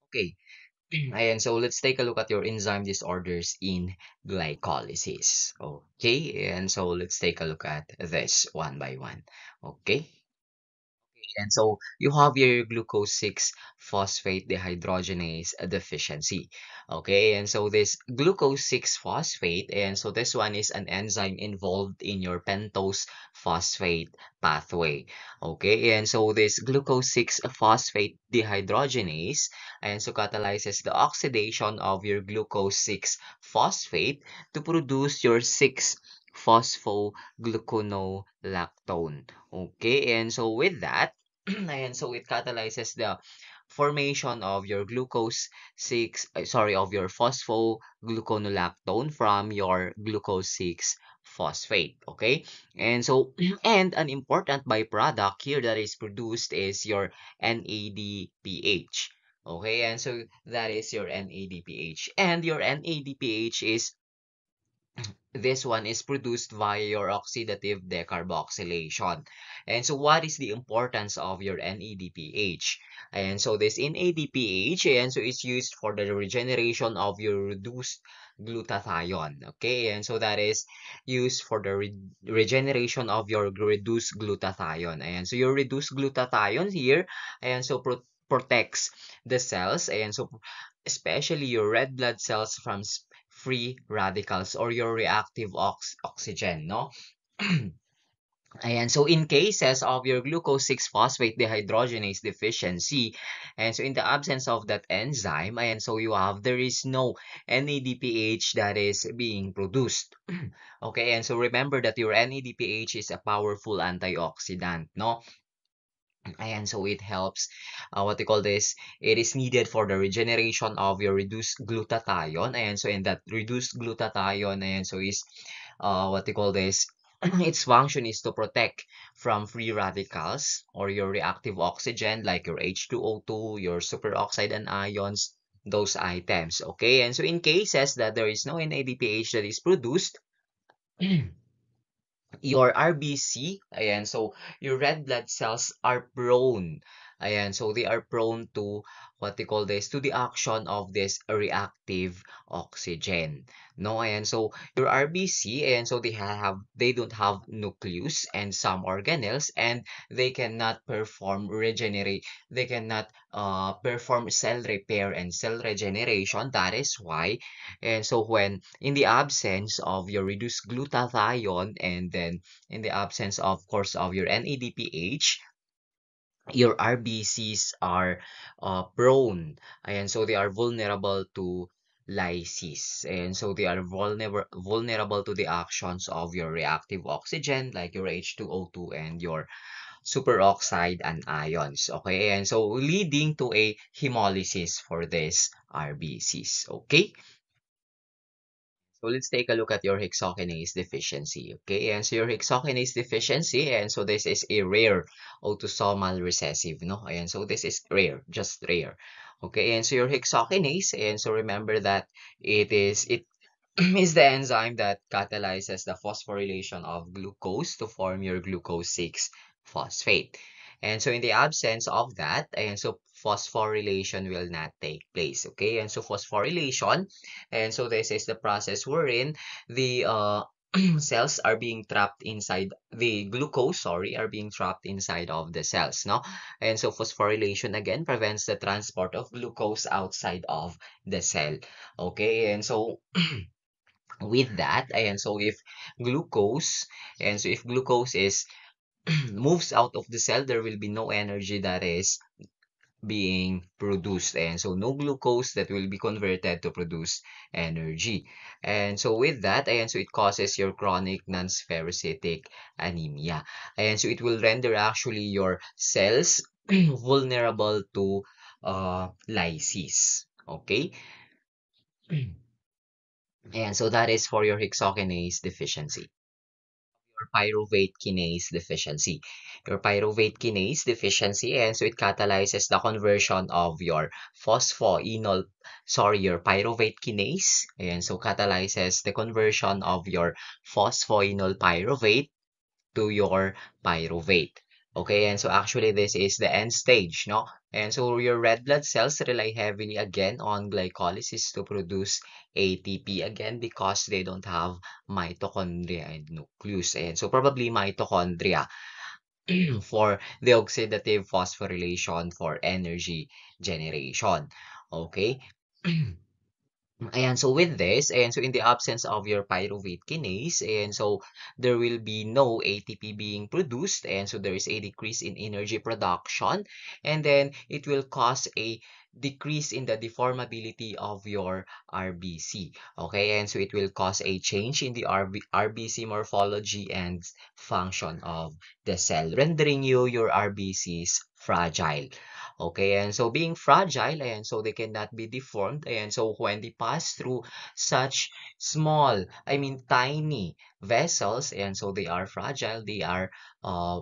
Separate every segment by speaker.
Speaker 1: Okay. And so let's take a look at your enzyme disorders in glycolysis. Okay, and so let's take a look at this one by one. Okay. And so you have your glucose 6 phosphate dehydrogenase deficiency. Okay, and so this glucose 6 phosphate, and so this one is an enzyme involved in your pentose phosphate pathway. Okay, and so this glucose 6 phosphate dehydrogenase, and so catalyzes the oxidation of your glucose 6 phosphate to produce your 6 phosphogluconolactone. Okay, and so with that, and so it catalyzes the formation of your glucose 6, sorry, of your phosphogluconolactone from your glucose 6 phosphate. Okay, and so and an important byproduct here that is produced is your NADPH. Okay, and so that is your NADPH, and your NADPH is this one is produced via your oxidative decarboxylation. And so what is the importance of your NADPH? And so this NADPH, and so it's used for the regeneration of your reduced glutathione. Okay, and so that is used for the regeneration of your reduced glutathione. And so your reduced glutathione here, and so protects the cells, and so especially your red blood cells from free radicals or your reactive oxygen, no? And so in cases of your glucose 6-phosphate dehydrogenase deficiency, and so in the absence of that enzyme, and so you have, there is no NADPH that is being produced. Okay, and so remember that your NADPH is a powerful antioxidant, no? And so it helps, what they call this, it is needed for the regeneration of your reduced glutathione. And so in that reduced glutathione, and so is, what they call this, its function is to protect from free radicals or your reactive oxygen like your H2O2, your superoxide and ions, those items. Okay, and so in cases that there is no NADPH that is produced, your RBC, ayan, so your red blood cells are prone, ayan, so they are prone to what they call this, to the action of this reactive oxygen. No, ayan, so your RBC, ayan, so they don't have nucleus and some organelles, and they cannot perform regenerate, they cannot perform cell repair and cell regeneration. That is why, and so when in the absence of your reduced glutathione, and then in the absence, of course, of your NADPH, your RBCs are prone, and so they are vulnerable to lysis, and so they are vulnerable to the actions of your reactive oxygen like your H2O2 and your superoxide and ions. Okay, and so leading to a hemolysis for this RBCs. Okay. So let's take a look at your hexokinase deficiency. Okay, and so your hexokinase deficiency, and so this is a rare autosomal recessive, no? And so this is rare, just rare. Okay, and so your hexokinase, and so remember that it is the enzyme that catalyzes the phosphorylation of glucose to form your glucose 6 phosphate. And so in the absence of that, and so phosphorylation will not take place. Okay, and so phosphorylation, and so this is the process wherein the cells are being trapped inside the glucose, sorry, are being trapped inside of the cells, no? And so phosphorylation again prevents the transport of glucose outside of the cell. Okay, and so with that, and so if glucose, and so if glucose is moves out of the cell, there will be no energy that is being produced, and so no glucose that will be converted to produce energy. And so with that, and so it causes your chronic non-spherocytic anemia, and so it will render actually your cells vulnerable to lysis. Okay. And so that is for your hexokinase deficiency. Pyruvate kinase deficiency. Your pyruvate kinase deficiency, and so it catalyzes the conversion of your your pyruvate kinase, and so catalyzes the conversion of your phosphoenol pyruvate to your pyruvate. Okay, and so actually this is the end stage, no? And so your red blood cells rely heavily again on glycolysis to produce ATP again because they don't have mitochondria and nucleus. And so probably mitochondria for the oxidative phosphorylation for energy generation. Okay. And so with this, and so in the absence of your pyruvate kinase, and so there will be no ATP being produced, and so there is a decrease in energy production, and then it will cause a decrease in the deformability of your RBC. Okay, and so it will cause a change in the RBC morphology and function of the cell, rendering your RBCs fragile. Okay, and so being fragile, and so they cannot be deformed, and so when they pass through such small, I mean tiny vessels, and so they are fragile, they are uh,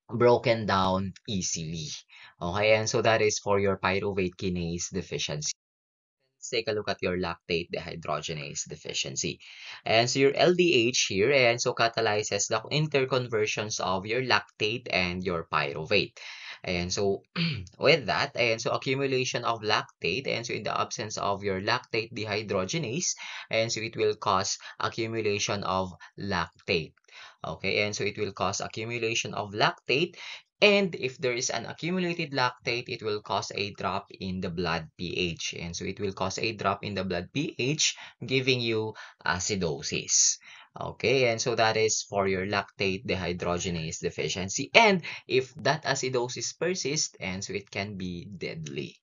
Speaker 1: broken down easily. Okay, and so that is for your pyruvate kinase deficiency. Let's take a look at your lactate dehydrogenase deficiency. And so your LDH here, and so catalyzes the interconversions of your lactate and your pyruvate. And so with that, and so accumulation of lactate, and so in the absence of your lactate dehydrogenase, and so it will cause accumulation of lactate. Okay, and so it will cause accumulation of lactate. And if there is an accumulated lactate, it will cause a drop in the blood pH. And so it will cause a drop in the blood pH, giving you acidosis. Okay, and so that is for your lactate dehydrogenase deficiency. And if that acidosis persists, and so it can be deadly.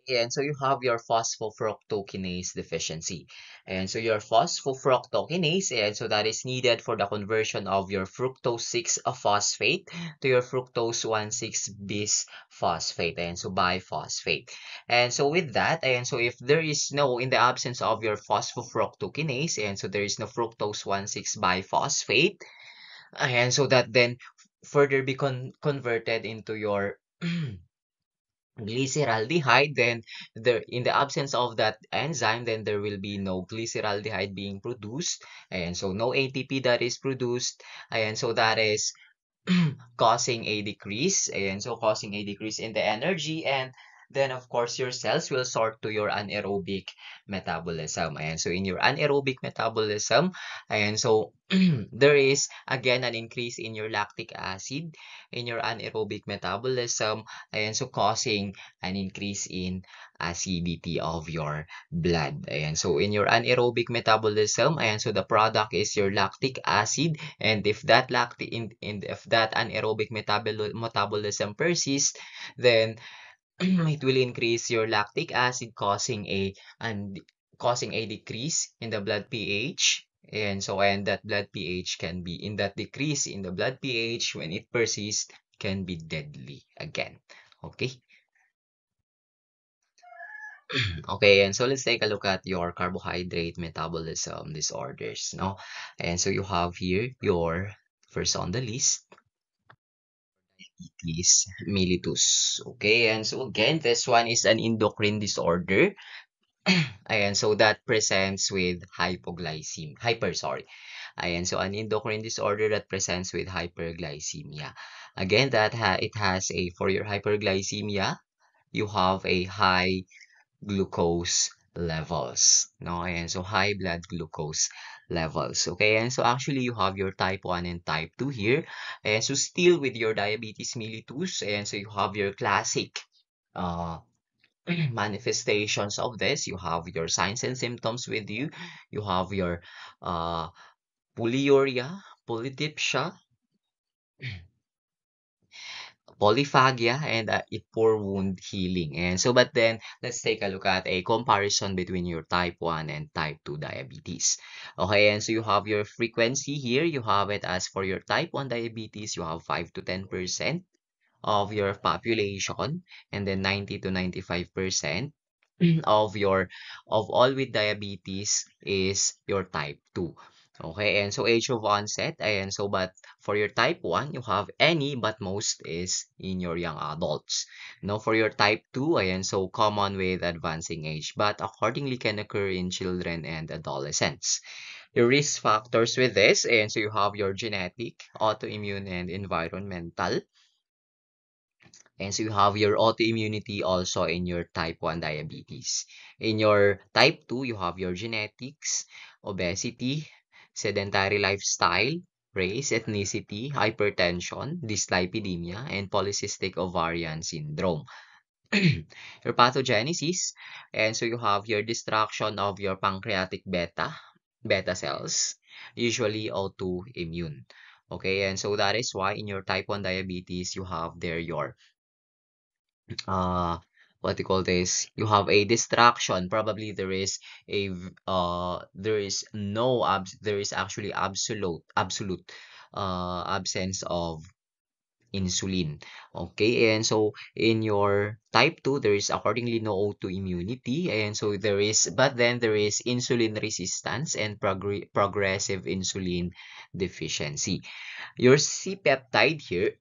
Speaker 1: And so you have your phosphofructokinase deficiency. And so your phosphofructokinase, and so that is needed for the conversion of your fructose 6 phosphate to your fructose 1,6 bis phosphate, and so biphosphate. And so with that, and so if there is no, in the absence of your phosphofructokinase, and so there is no fructose 1,6 biphosphate, and so that then further be converted into your glyceraldehyde, then there in the absence of that enzyme, then there will be no glyceraldehyde being produced, and so no ATP that is produced, and so that is causing a decrease, and so causing a decrease in the energy, and then of course your cells will sort to your anaerobic metabolism. And so in your anaerobic metabolism, and so there is again an increase in your lactic acid in your anaerobic metabolism, and so causing an increase in acidity of your blood. And so in your anaerobic metabolism, and so the product is your lactic acid, and if that if that anaerobic metabolism persists, then it will increase your lactic acid, and causing a decrease in the blood pH. And so, and that blood pH can be, in that decrease in the blood pH, when it persists, can be deadly again. Okay. Okay, and so let's take a look at your carbohydrate metabolism disorders, no? And so you have here your first on the list is mellitus. Okay, and so again, this one is an endocrine disorder. And so that presents with sorry. And so an endocrine disorder that presents with hyperglycemia. Again, it has a, for your hyperglycemia, you have a high glucose levels. No, and so high blood glucose levels. Okay, and so actually you have your type 1 and type 2 here. And so still with your diabetes mellitus, and so you have your classic uh manifestations of this. You have your signs and symptoms with you. You have your uh polyuria, polydipsia, polyphagia, and poor wound healing. And so, but then let's take a look at a comparison between your type 1 and type 2 diabetes. Okay, and so you have your frequency here. You have it as for your type 1 diabetes, you have 5 to 10% of your population, and then 90 to 95% of your of all with diabetes is your type 2. Okay, and so age of onset, and so but for your type 1, you have any but most is in your young adults. Now for your type 2, and so common with advancing age, but accordingly can occur in children and adolescents. Your risk factors with this, and so you have your genetic, autoimmune, and environmental. And so you have your autoimmunity also in your type 1 diabetes. In your type 2, you have your genetics, obesity, sedentary lifestyle, race, ethnicity, hypertension, dyslipidemia, and polycystic ovarian syndrome. Your pathogenesis, and so you have your destruction of your pancreatic beta cells, usually autoimmune. Okay, and so that is why in your type 1 diabetes, you have there your uh what you call this, you have a distraction, probably there is there is no there is actually absolute absence of insulin. Okay, and so in your type 2 there is accordingly no autoimmunity, and so there is, but then there is insulin resistance and progressive insulin deficiency. Your C-peptide here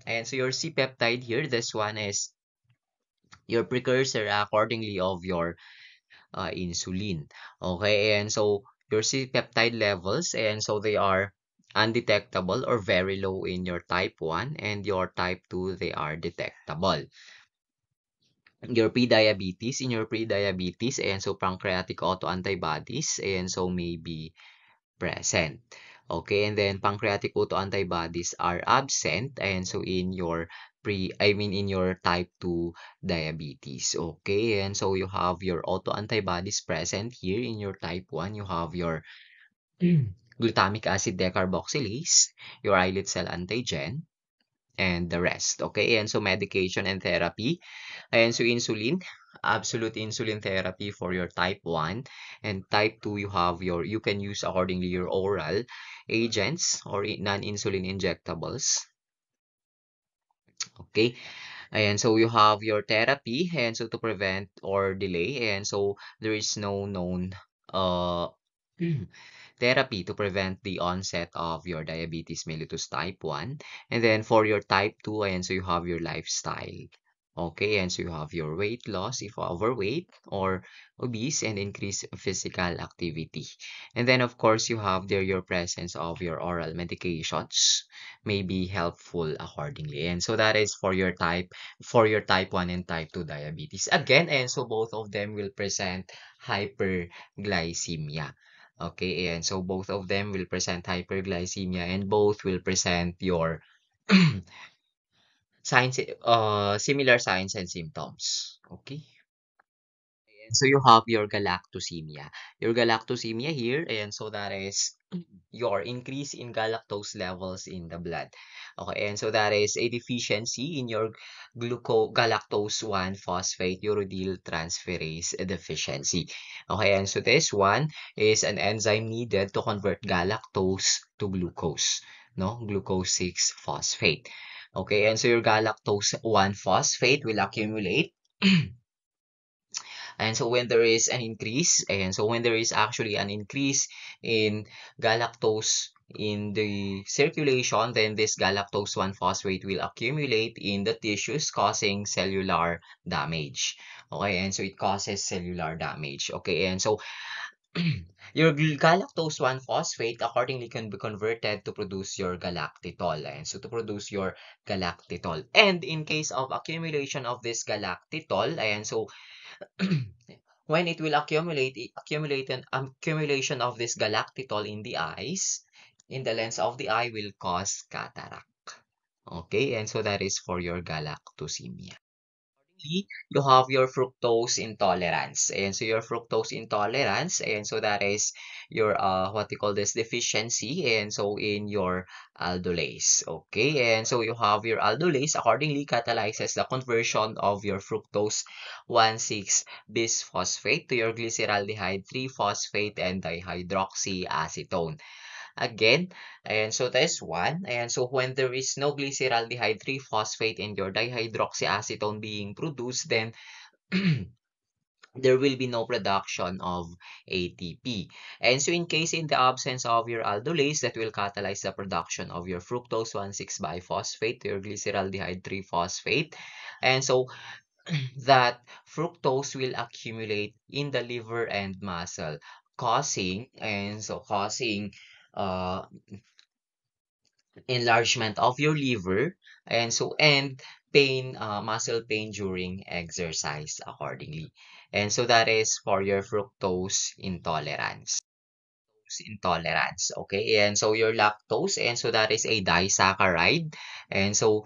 Speaker 1: and so your C-peptide here, this one is your precursor accordingly of your insulin. Okay, and so your C-peptide levels, and so they are undetectable or very low in your type 1, and your type 2, they are detectable. Your pre-diabetes, in your pre-diabetes, and so pancreatic autoantibodies, and so may be present. Okay, and then pancreatic autoantibodies are absent, and so in your in your type 2 diabetes. Okay, and so you have your autoantibodies present here in your type 1. You have your glutamic acid decarboxylase, your islet cell antigen, and the rest. Okay, and so medication and therapy, and so insulin, absolute insulin therapy for your type 1, and type 2 you have your, you can use accordingly your oral agents or non-insulin injectables. Okay, and so you have your therapy, and so to prevent or delay, and so there is no known uh therapy to prevent the onset of your diabetes mellitus type 1. And then for your type 2, and so you have your lifestyle. Okay, and so you have your weight loss if overweight or obese, and increased physical activity. And then of course you have there your presence of your oral medications may be helpful accordingly. And so that is for your type 1 and type 2 diabetes. Again, and so both of them will present hyperglycemia. Okay, and so both of them will present hyperglycemia, and both will present your signs, similar signs and symptoms. Okay. And so you have your galactosemia. Your galactosemia here, and so that is your increase in galactose levels in the blood. Okay, and so that is a deficiency in your galactose 1 phosphate uridyl transferase deficiency. Okay, and so this one is an enzyme needed to convert galactose to glucose, no? Glucose 6 phosphate. Okay, and so your galactose 1 phosphate will accumulate. And so when there is an increase, and so when there is actually an increase in galactose in the circulation, then this galactose 1 phosphate will accumulate in the tissues, causing cellular damage. Okay, and so it causes cellular damage. Okay, and so your galactose 1 phosphate accordingly can be converted to produce your galactitol. And so to produce your galactitol. And in case of accumulation of this galactitol, and so when it will accumulate an accumulation of this galactitol in the eyes, in the lens of the eye, will cause cataract. Okay, and so that is for your galactosemia. You have your fructose intolerance, and so your fructose intolerance, and so that is your what you call this deficiency, and so in your aldolase. Okay, and so you have your aldolase accordingly catalyzes the conversion of your fructose 1,6 bisphosphate to your glyceraldehyde 3 phosphate and dihydroxyacetone. Again, and so that's one. And so when there is no glyceraldehyde 3 phosphate in your dihydroxyacetone being produced, then there will be no production of ATP. And so in case in the absence of your aldolase, that will catalyze the production of your fructose 1,6-biphosphate, your glyceraldehyde 3-phosphate. And so that fructose will accumulate in the liver and muscle, causing uh, enlargement of your liver, and pain, muscle pain during exercise accordingly. And so that is for your fructose intolerance. Okay, and so your lactose, and so that is a disaccharide, and so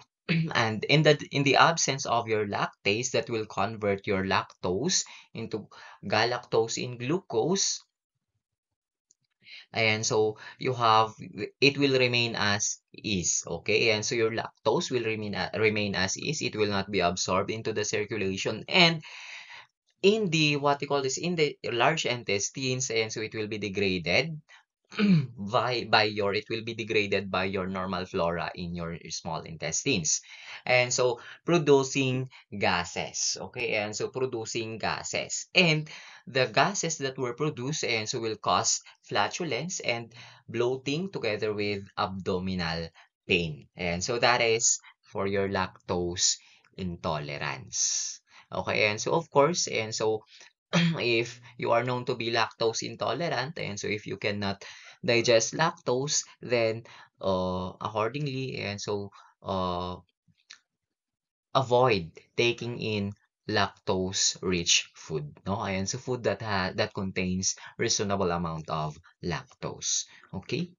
Speaker 1: and in the absence of your lactase, that will convert your lactose into galactose in glucose. And so it will remain as is, okay? And so your lactose will remain as is. It will not be absorbed into the circulation. And in the what you call this in the large intestines, and so it will be degraded it will be degraded by your normal flora in your small intestines, and so producing gases, okay, and so producing gases, and the gases that were produced, and so will cause flatulence and bloating together with abdominal pain, and so that is for your lactose intolerance. Okay, and so of course, and so if you are known to be lactose intolerant, and so if you cannot digest lactose, then accordingly, and so uh, avoid taking in lactose rich food, no, and so food that contains reasonable amount of lactose. Okay.